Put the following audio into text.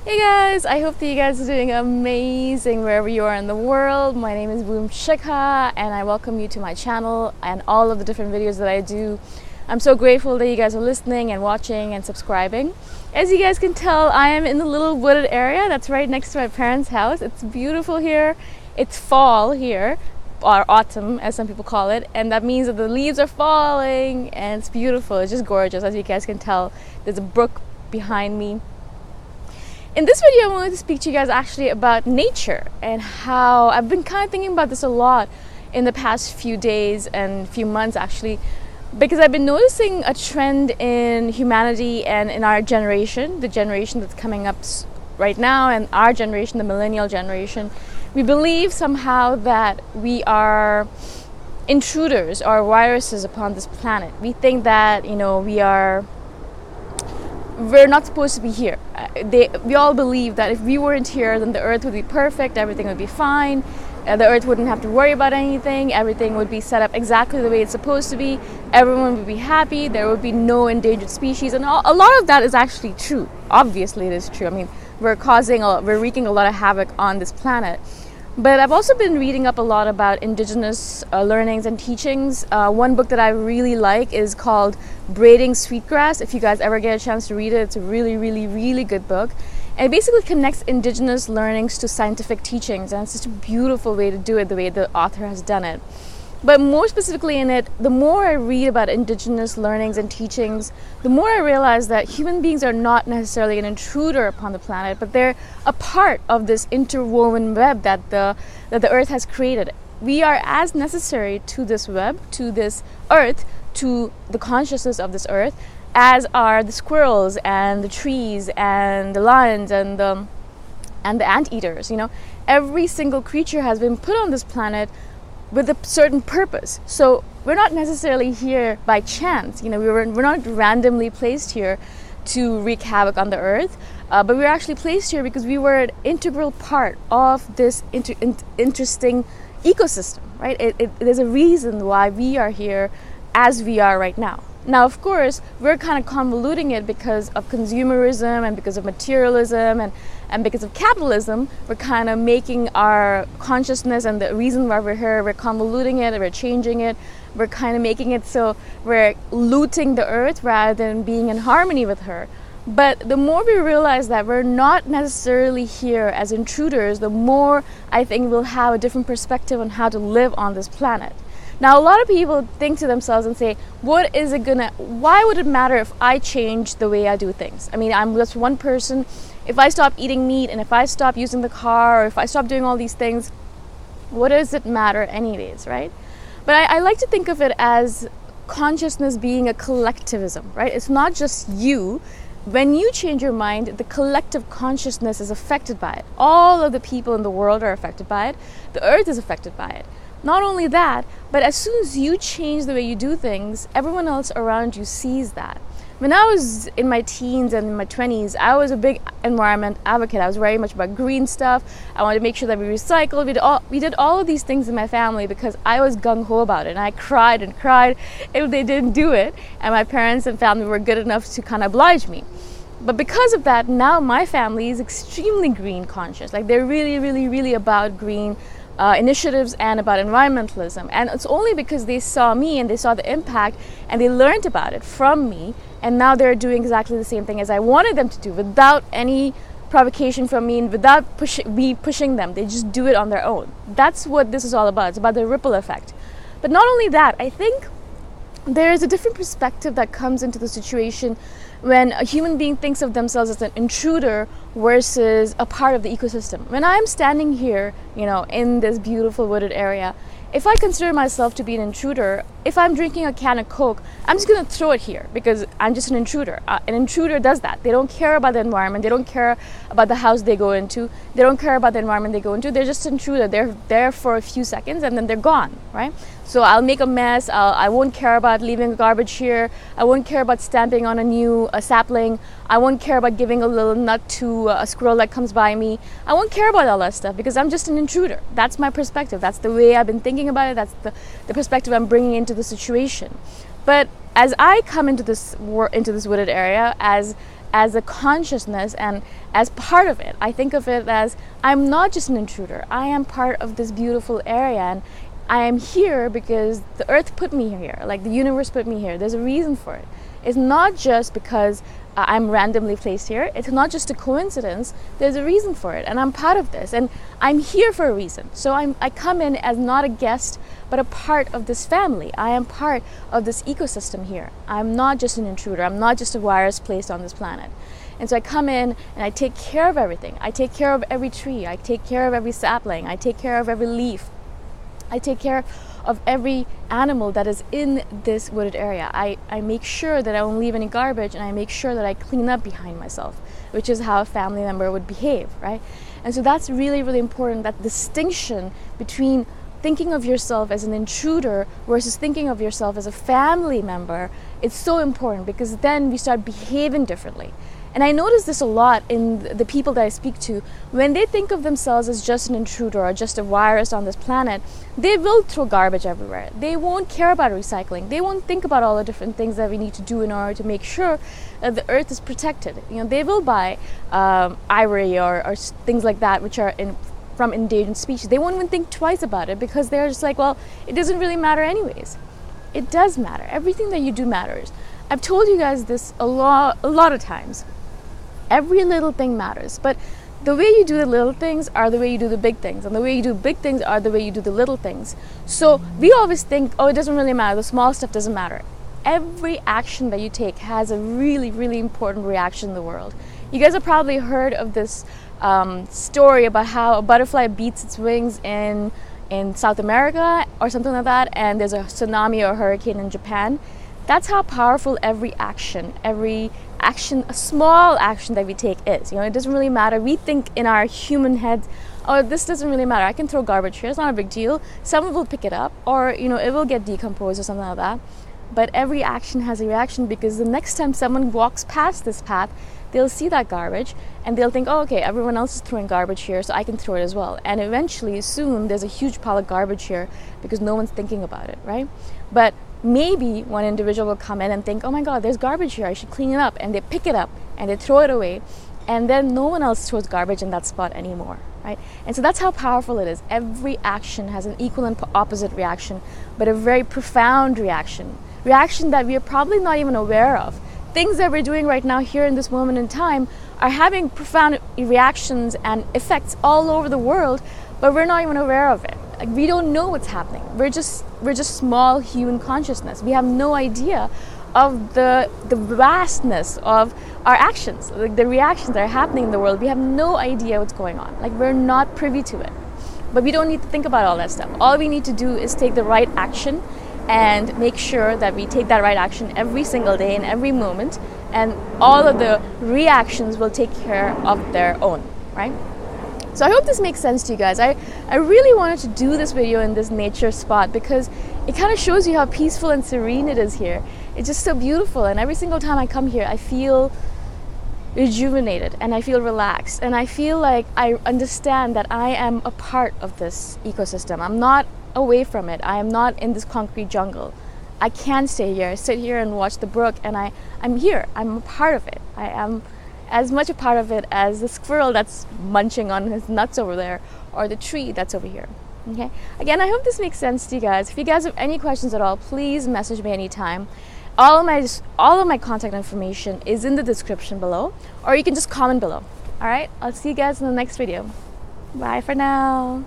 Hey guys, I hope that you guys are doing amazing wherever you are in the world. My name is Boom Shikha and I welcome you to my channel and all of the different videos that I do. I'm so grateful that you guys are listening and watching and subscribing. As you guys can tell, I am in the little wooded area that's right next to my parents' house. It's beautiful here. It's fall here, or autumn as some people call it, and that means that the leaves are falling and it's beautiful. It's just gorgeous. As you guys can tell, there's a brook behind me. In this video, I wanted to speak to you guys actually about nature and how I've been kind of thinking about this a lot in the past few days and few months actually, because I've been noticing a trend in humanity and in our generation, the generation that's coming up right now, and our generation, the Millennial Generation. We believe somehow that we are intruders or viruses upon this planet. We think that, we're not supposed to be here. We all believe that if we weren't here, then the earth would be perfect, everything would be fine, the earth wouldn't have to worry about anything, everything would be set up exactly the way it's supposed to be, everyone would be happy, there would be no endangered species, and a lot of that is actually true. Obviously it is true. I mean, we're wreaking a lot of havoc on this planet. But I've also been reading up a lot about indigenous learnings and teachings. One book that I really like is called Braiding Sweetgrass. If you guys ever get a chance to read it, it's a really, really, really good book. And it basically connects indigenous learnings to scientific teachings. And it's such a beautiful way to do it, the way the author has done it. But more specifically in it, the more I read about indigenous learnings and teachings, the more I realize that human beings are not necessarily an intruder upon the planet, but they're a part of this interwoven web that the earth has created. We are as necessary to this web, to this earth, to the consciousness of this earth, as are the squirrels and the trees and the lions and the anteaters. Every single creature has been put on this planet with a certain purpose. So we're not necessarily here by chance. We're not randomly placed here to wreak havoc on the earth, but we're actually placed here because we were an integral part of this interesting ecosystem, right? There's a reason why we are here as we are right now. Now, of course, we're kind of convoluting it because of consumerism and because of materialism and because of capitalism. We're kind of making our consciousness and the reason why we're here, we're convoluting it, we're changing it, we're kind of making it so we're looting the earth rather than being in harmony with her. But the more we realize that we're not necessarily here as intruders, the more I think we'll have a different perspective on how to live on this planet. Now, a lot of people think to themselves and say, why would it matter if I change the way I do things? I mean, I'm just one person. If I stop eating meat and if I stop using the car or if I stop doing all these things, what does it matter anyways, right? But I like to think of it as consciousness being a collectivism, right? It's not just you. When you change your mind, the collective consciousness is affected by it. All of the people in the world are affected by it. The earth is affected by it. Not only that, but as soon as you change the way you do things, everyone else around you sees that. When I was in my teens and in my 20s, I was a big environment advocate. I was very much about green stuff. I wanted to make sure that we recycled. We did all of these things in my family because I was gung-ho about it. And I cried and cried if they didn't do it. And my parents and family were good enough to kind of oblige me. But because of that, now my family is extremely green conscious. Like they're really, really, really about green initiatives and about environmentalism. And it's only because they saw me and they saw the impact and they learned about it from me, and now they're doing exactly the same thing as I wanted them to do without any provocation from me and without me pushing them. They just do it on their own. That's what this is all about. It's about the ripple effect. But not only that, I think there's a different perspective that comes into the situation when a human being thinks of themselves as an intruder versus a part of the ecosystem. When I'm standing here, in this beautiful wooded area, if I consider myself to be an intruder, if I'm drinking a can of Coke, I'm just going to throw it here because I'm just an intruder. An intruder does that. They don't care about the environment. They don't care about the house they go into. They don't care about the environment they go into. They're just an intruder. They're there for a few seconds and then they're gone, right? So I'll make a mess. I won't care about leaving garbage here. I won't care about stamping on a sapling. I won't care about giving a little nut to a squirrel that comes by me. I won't care about all that stuff because I'm just an intruder. That's my perspective. That's the way I've been thinking about it. That's the perspective I'm bringing into the situation. But as I come into this wooded area, as as a consciousness and as part of it. I think of it as I'm not just an intruder. I am part of this beautiful area, and I am here because the earth put me here, like the universe put me here. There's a reason for it. It's not just because I'm randomly placed here. It's not just a coincidence. There's a reason for it, and I'm part of this, and I'm here for a reason. So I come in as not a guest, but a part of this family. I am part of this ecosystem here. I'm not just an intruder. I'm not just a virus placed on this planet. And so I come in and I take care of everything. I take care of every tree. I take care of every sapling. I take care of every leaf. I take care of every animal that is in this wooded area. I make sure that I don't leave any garbage, and I make sure that I clean up behind myself, which is how a family member would behave, right? And so that's really, really important, that distinction between thinking of yourself as an intruder versus thinking of yourself as a family member. It's so important, because then we start behaving differently. And I notice this a lot in the people that I speak to. When they think of themselves as just an intruder or just a virus on this planet, they will throw garbage everywhere. They won't care about recycling. They won't think about all the different things that we need to do in order to make sure that the earth is protected. You know, they will buy ivory or things like that, which are from endangered species. They won't even think twice about it, because they're just like, well, it doesn't really matter anyways. It does matter. Everything that you do matters. I've told you guys this a lot of times. Every little thing matters, but the way you do the little things are the way you do the big things, and the way you do big things are the way you do the little things. So we always think, oh, it doesn't really matter, the small stuff doesn't matter. Every action that you take has a really, really important reaction in the world. You guys have probably heard of this story about how a butterfly beats its wings in South America or something like that, and there's a tsunami or hurricane in Japan. That's how powerful every action, a small action that we take is. You know, it doesn't really matter. We think in our human heads, oh, this doesn't really matter. I can throw garbage here. It's not a big deal. Someone will pick it up, or, you know, it will get decomposed or something like that. But every action has a reaction, because the next time someone walks past this path, they'll see that garbage and they'll think, oh, okay, everyone else is throwing garbage here, so I can throw it as well. And eventually, soon, there's a huge pile of garbage here because no one's thinking about it, right? But maybe one individual will come in and think, oh my God, there's garbage here, I should clean it up. And they pick it up and they throw it away. And then no one else throws garbage in that spot anymore, right? And so that's how powerful it is. Every action has an equal and opposite reaction, but a very profound reaction that we are probably not even aware of. Things that we're doing right now here in this moment in time are having profound reactions and effects all over the world, but we're not even aware of it. Like, we don't know what's happening. We're just small human consciousness. We have no idea of the vastness of our actions, like the reactions that are happening in the world. We have no idea what's going on. Like, we're not privy to it. But we don't need to think about all that stuff. All we need to do is take the right action and make sure that we take that right action every single day in every moment, and all of the reactions will take care of their own, right? So I hope this makes sense to you guys. I really wanted to do this video in this nature spot because it kind of shows you how peaceful and serene it is here. It's just so beautiful, and every single time I come here, I feel rejuvenated and I feel relaxed, and I feel like I understand that I am a part of this ecosystem. I'm not away from it. I am not in this concrete jungle. I can stay here, sit here and watch the brook, and I'm here. I'm a part of it. I am as much a part of it as the squirrel that's munching on his nuts over there, or the tree that's over here. Okay. Again, I hope this makes sense to you guys. If you guys have any questions at all, please message me anytime. All of my contact information is in the description below, or you can just comment below. All right. I'll see you guys in the next video. Bye for now.